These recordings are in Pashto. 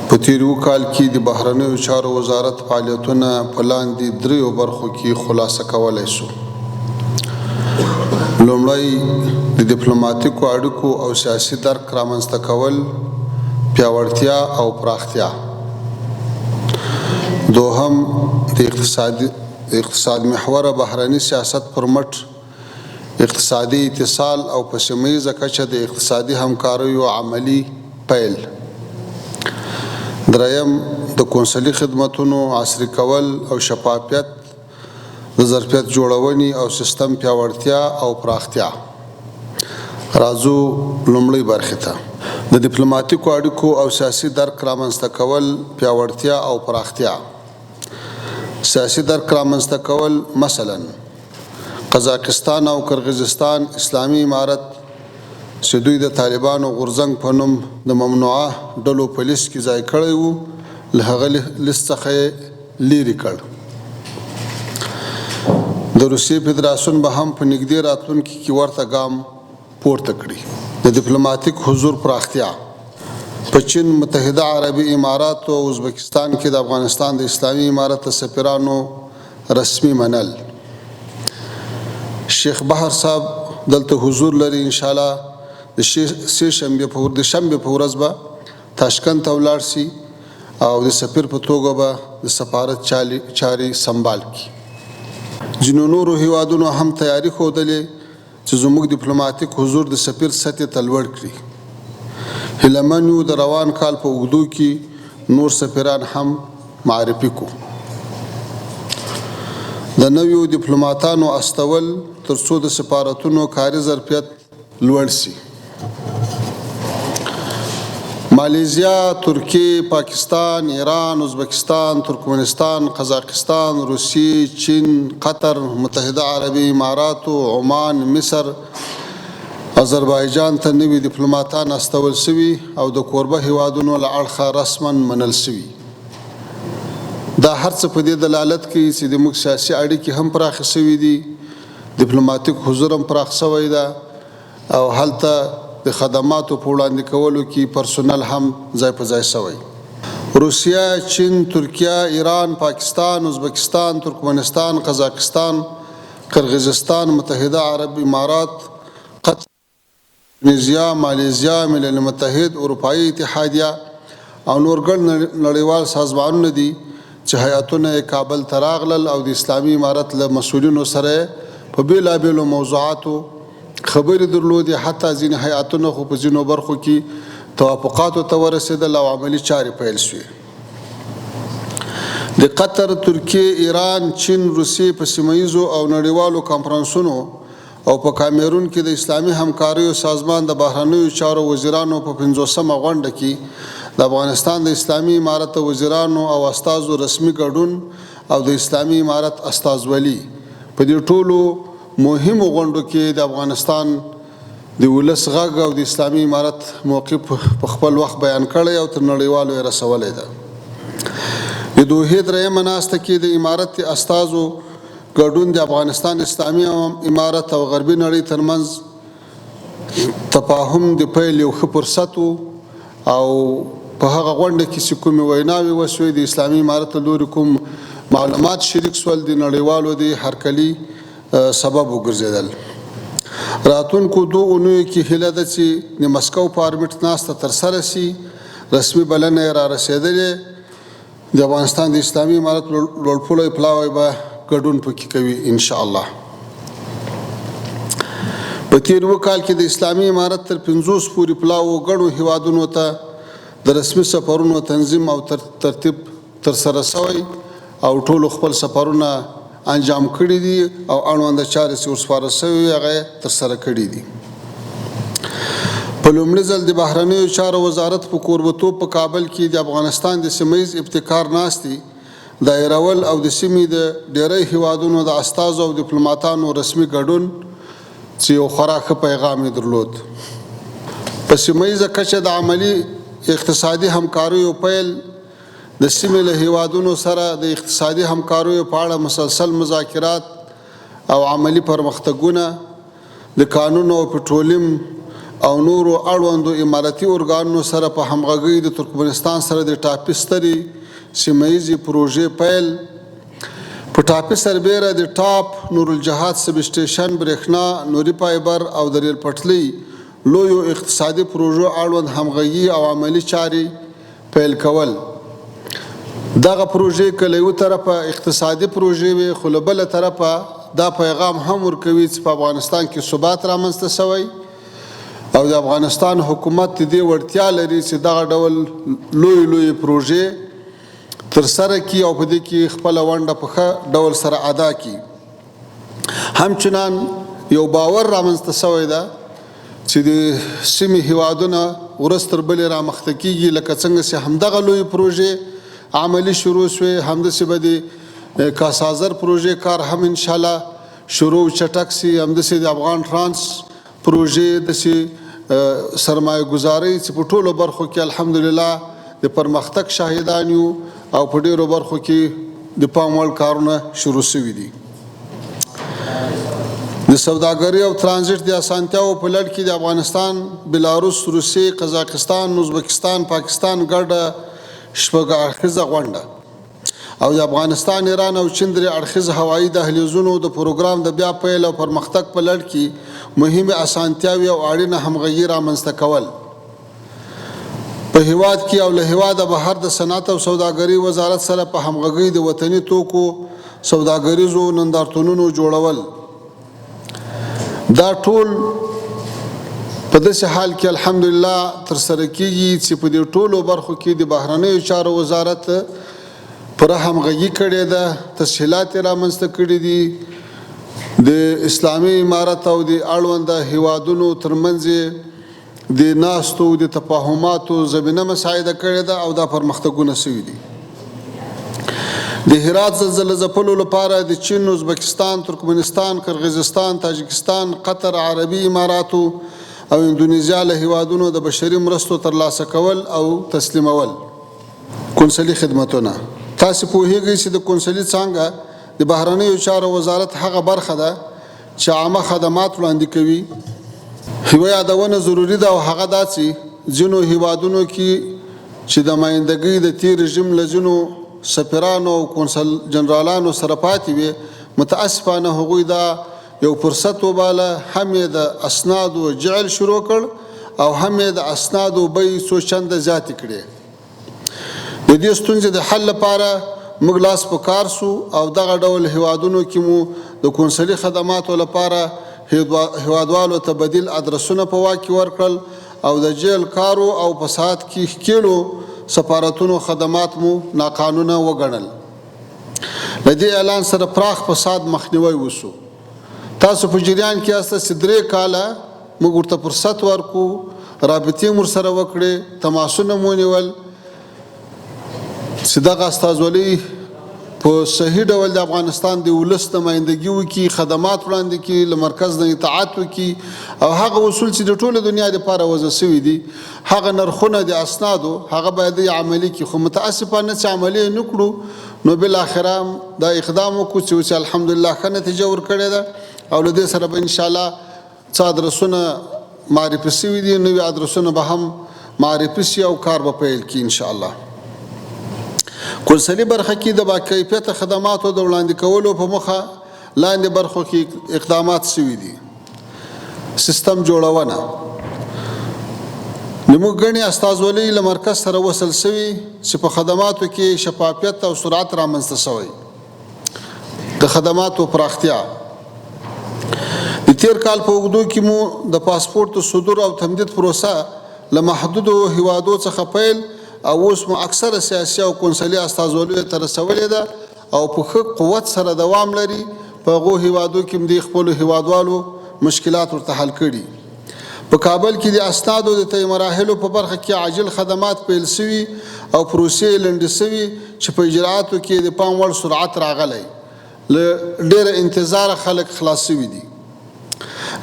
په تیرو کال کې د بهرنیو چارو وزارت فعالیتونه په لاندې دریو برخو کې خلاصه کولای شو. لومړی د ډیپلوماټیکو اړیکو او سیاسي درک رامنځته کول، پیاوړتیا او پراختیا. دوهم د اقتصاد محوره بهرني سیاست پر مټ اقتصادي اتصال او په سیمه ییزه کچه د اقتصادي همکاریو عملی پیل. دریم د کونسلي خدمتونو عصري کول او شفافیت، د ظرفیت جوړونې او سیستم پیاوړتیا او پراختیا. راځو لومړۍ برخې ته. د ډیپلوماټیکو اړیکو او سیاسي درک رامنځته کول، پیاوړتیا او پراختیا. سیاسي درک رامنځته کول، مثلا قزاقستان او کرغیزستان اسلامي امارت چې دوی د طالبانو غورځنګ په نوم د ممنوعه ډلو په لیست کې ځای کړی وو، له هغه لیست څخه یې لیرې کړ. د روسیې فدراسیون به هم په نږدې راتلونکي کې ورته ګام پورته کړي. د ډیپلوماټیک حضور پراختیا. په چین، متحده عربي امارات او ازبکستان کې د افغانستان د اسلامي امارت سفیرانو رسمي منل. شیخ بهر صاحب دلته حضور لري. ان شاء الله د شنبه په ورځ به تاشکند ته ولاړ شي او د سفیر په توګه به د سفارت چارې سمبال کړي. ځینو نورو هیوادونو هم تیاری ښودلې چې زموږ ډیپلوماټیک حضور د سفیر سطحې ته لوړ کړي. هیله من یو د روان کال په اوږدو کې نور سفیران هم معرفي کړو. د نویو ډیپلوماټانو استول ترڅو د سفارتونو کاري ظرفیت لوړ شي. مالیزیا، ترکیه، پاکستان، ایران، ازبکستان، ترکمنستان، قزاقستان، روسیې، چین، قطر، متحده عربي امارات، عمان، مصر، آذربایجان ته نوي ډیپلوماټان استول شوي او د کوربه هیوادونو له اړخه رسما منل شوي. دا هر څه په دې دلالت کوي چې د موږ سیاسي اړیکې هم پراخې شوي دي، ډیپلوماټیک حضور هم پراخ شوی ده او هلته د خدماتو په وړاندې کولو کې پرسونل هم ځای په ځای شوی. روسیه، چین، ترکیه، ایران، پاکستان، ازبکستان، ترکمنستان، قزاقستان، کرغیزستان، متحده عرب امارات، قطر، اندونیزیا، مالیزیا، ملل متحد، اروپایي اتحادیه او نور ګڼ نړیوال سازمانونه دي چې هیاتونه یې کابل ته راغلل او د اسلامي امارت له مسؤلینو سره په بیلابیلو موضوعاتو خبرې درلودې. حتی ځینې هیاتونه خو په ځینو برخو کې توافقاتو ته ورسېدل او عملي چارې پیل شوې. د قطر، ترکیه، ایران، چین، روسیې په سیمه ییزو او نړیوالو کنفرانسونو او په کامیرون کې د اسلامي همکاریو سازمان د بهرنیو چارو وزیرانو په 50مه غونډه کې د افغانستان د اسلامي امارت وزیرانو او استازو رسمي ګډون او د اسلامي امارت استازولي په دې ټولو مهمو غونډو کې د افغانستان د ولس غږ او د اسلامي امارت موقف په خپل وخت بیان کړی او تر نړیوالو یې رسولی ده. د دوحې درېیمه ناسته کې د امارت استازو ګډون د افغانستان اسلامي امارت او غربي نړۍ ترمنځ تفاهم د پیل یو ښه فرصت و او په هغه غونډه کې چې کومې ویناوې وشوې د اسلامي امارت له لوري کوم معلومات شریک شول د نړیوالو د هرکلي سبب وګرځېدل. راتلونکو 2 اونیو کې هیله ده چې د مسکو فارمیټ ناسته ترسره شي. رسمي بلنه یې را رسېدلې. د افغانستان د اسلامي امارت لوړپوړی پلاوی به ګډون پکې کوي ان شاء الله. په تیر کال کې د اسلامي امارت تر 50 پورې پلاوو ګڼو هیوادونو ته د رسمي سفرونو تنظیم او ترتیب ترسره شوی او ټولو خپل سفرونه انجام کړي دي او اړونده چارې چې ورسپارل شوي هغه ترسره کړي دي. په لومړي ځل د بهرنیو چارو وزارت په کوربتوب په کابل کې د افغانستان د سیمه ییز ابتکار ناستې دایرول او د سیمې د ډیری هیوادونو د استازو او ډیپلوماټانو رسمي ګډون چې یو خورا ښه پیغام یې درلود. په سیمه ییزه کچه د عملي اقتصادي همکاریو پیل، د سیمې له هیوادونو سره د اقتصادي همکاریو په اړه مسلسل مذاکرات او عملي پرمختګونه، د قانون او پټرولیم او نورو اړوندو امارتي ارګانونو سره په همغږۍ د ترکمنستان سره د ټاپي سترې سیمهیزې پروژې پیل. په ټاپي سربیره د ټاپ نورالجهاد سب سټیشن، برېښنا، نوري فایبر او د ریل پټلۍ لویو اقتصادي پروژو اړوند همغږي او عملي چارې پیل کول. دغه پروژې که له یو طرفه اقتصادي پروژې وي، خو له بله طرفه دا پیغام هم ورکوي چې په افغانستان کې ثبات رامنځته شوی او د افغانستان حکومت د دې وړتیا لري چې دغه ډول لوی پروژې ترسره کړي او په دې کې خپله ونډه په ښه ډول سره ادا کړي. همچنان یو باور رامنځته شوی ده چې د سیمې هیوادونه ورځ تر بلې رامخته کېږي، لکه څنګه چې همدغه لویې پروژې عملي شروع شوې، همداسې به د کاسازر پروژې کار هم انشاءالله شروع چټک سي، همداسې د افغان ټرانس پروژې داسې سرمایه ګزارۍ چې په ټولو برخو کې الحمدلله د پرمختګ شاهدان یو او په ډېرو برخو کې د پام وړ کارونه شروع شوي دي. د سوداګرۍ او ترانزیت د اسانتیاو په لړ کې د افغانستان، بلاروس، روسیې، قزاقستان، ازبکستان، پاکستان ګډه شپږ اړخیزه غونډه او د افغانستان، ایران او چین درې اړخیز هوایي دهلیزونو د پروګرام د بیا پیل او پرمختګ په لړ کې مهمې اسانتیاوې او اړینه همغږي رامنځته کول. په هیواد کې او له هیواده بهر د صنعت او سوداګرۍ وزارت سره په همغږۍ د وطني توکو سوداګریزو نندارتونونو جوړول. دا ټول په داسې حال کې الحمدلله ترسره کیږي چې په دې ټولو برخو کې د بهرنیو چارو وزارت پوره همغږي کړې ده، تسهیلات یې رامنځته کړي دي، د اسلامي امارت او د اړونده هیوادونو ترمنځ د ناستو د تفاهماتو زمینه مساعده کړې ده او دا پرمختګونه شوي دي. د هرات زلزله ځپلو لپاره د چین، ازبکستان، ترکمنستان، قرغیزستان، تاجکستان، قطر، عربي اماراتو او اندونیزیا له هیوادونو د بشري مرستو ترلاسه کول او تسلیمول. کونسلي خدمتونه. تاسو پوهیږئ چې د کونسلي څانګه د بهرنیو چارو وزارت هغه برخه ده چې عامه خدمات وړاندې کوي. یوه یادونه ضروري ده او هغه دا چې ځینو هیوادونو کې چې د مایندګۍ د تیر رژیم له ځینو سفیرانو او کونسل جنرالانو سره پاتې وي، متاسفانه هغوی دا یو فرصت وباله، هم یې د اسنادو جعل شروع کړ او هم یې د اسنادو بیې څو چنده زیاتې کړې. د دې ستونزې د حل لپاره موږ لاس په کار سو او دغه ډول هیوادونو کې مو د کونسلي خدماتو لپاره هیوادوالو ته بدیل ادرسونه په واک کې ورکړل او د جیل کارو او فساد کې ښکېلو سفارتونو خدمات مو ناقانونه وګڼل. له دې اعلان سره پراخ فساد مخنیوی وسو. تاسو په جریان کې یاست چې 3 کاله موږ ورته فرصت ورکو، رابطې مو سره وکړې، تماسونه مو ونیول چې دغه استازولي په صحیح ډول د افغانستان د ولس نمایندګي وکړي، خدمات وړاندې کړي، له مرکز نه اطاعت وکړي او هغه اصول چې د ټوله دنیا لپاره وضع شوي دي، هغه نرخونه د اسنادو هغه باید عملي کړي. خو متاسفانه چې عملي نه کړو نو بالاخره دا اقدام وکړو چې الحمدلله ښه نتیجه ورکړې ده او له دې سره به انشاءالله څه ادرسونه معرفي شوي دي، نوي ادرسونه به هم معرفي شي او کار به پیل کړي انشاءالله. کونسلي برخه کې د باکیفیته خدماتو د وړاندې کولو په موخه لاندې برخو کې اقدامات شوي دي. سیستم جوړونه. زموږ ګڼې استازولۍ له مرکز سره وصل شوي چې په خدماتو کې شفافیت او سرعت رامنځته شوی. د خدماتو پراختیا. د تیر کال په اوږدو کې مو د پاسپورت صدور او تمدید پروسه له محدودو هیوادو څخه پیل او اوس مو اکثره سیاسي او کونسلي استازولیو ته رسولې ده او په ښه قوت سره دوام لري. په هغو هیوادو کې هم د خپلو هیوادوالو مشکلات ورته حل کړي. په کابل کې د اسنادو د طی مراحلو په برخه کې عاجل خدمات پیل شوي او پروسې لنډې شوي چې په اجرااتو کې د پام وړ سرعت راغلی. له ډېره انتظاره خلک خلاص شوي دي.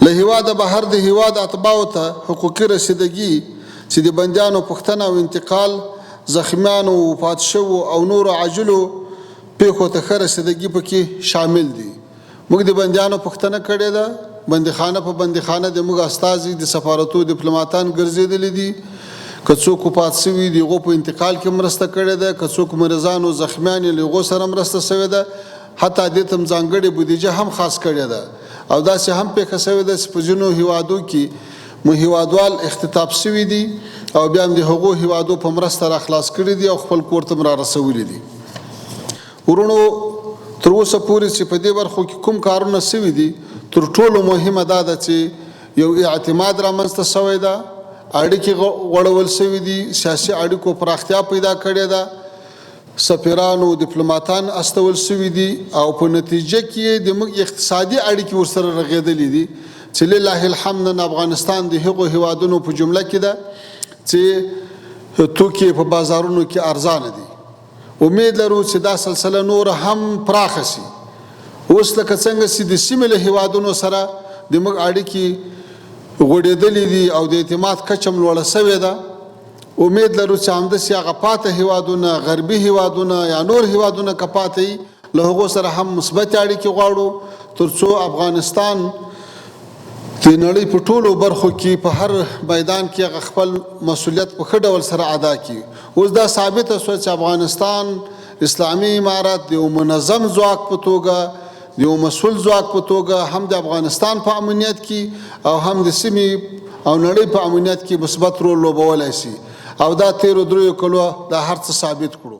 له هیواده بهر د هیواد اتباعو ته حقوقي رسیدګي چې د بندیانو پوښتنه او انتقال، زخمیانو، وفات شوو او نورو عاجلو پیښو ته ښه رسیدګي پکې شامل دي. موږ د بندیانو پوښتنه کړې ده بندیخانه په بندیخانه د موږ استازي د سفارتو ډیپلوماتان ګرځېدلي دي. که څوک وفات شوي دي هغو په انتقال کې مرسته کړې ده، که څوک مریضان او زخمیان یې له هغو سره مرسته شوې ده، حتی دې ته ځانګړې بودیجه هم خاص کړې ده. او داسې هم پیښه شوې ده چې په ځینو هیوادو کې مو هیوادوال اختطاف شوي دي او بیا هم د هغو هیوادو په مرسته را خلاص کړي دي او خپل کور ته را رسولي دي. ورونو تر اوسه پورې چې په دې برخو کې کوم کارونه شوي دي، تر ټولو مهمه دا ده چې یو اعتماد رامنځته شوی ده، اړیکې غوړول شوي دي، سیاسي اړیکو پراختیا پیدا کړې ده، سفیران او ډیپلوماتان استول شوي دي او په نتیجه کې د موږ اقتصادي اړیکې ورسره رغېدلې دي چې لله الحمد نن افغانستان د هغو هیوادونو په جمله کې ده چې توکي په بازارونو کې ارزانه دي. امید لرو چې دا سلسله نور هم پراخه شي. اوس لکه څنګه چې د سیمې له هیوادونو سره د موږ اړیکې غوړېدلې دي او د اعتماد کچه هم لوړه شوې ده. امید لرو چې همداسې هغه پاتې هیوادونه، غربي هیوادونه یا نور هیوادونه که پاتې وي، له هغو سره هم مثبت اړیکې غواړو تر څو افغانستان د نړۍ په ټولو برخو کې په هر میدان کې هغه خپل مسؤلیت په ښه ډول سره ادا کړي. اوس دا ثابته شوه چې افغانستان اسلامي امارت د یو منظم ځواک په توګه، د یو مسؤل ځواک په توګه هم د افغانستان په امنیت کې او هم د سیمې او نړۍ په امنیت کې مثبت رول لوبولی شي. او دا 13 کلو دا هر څه ثابت کړو.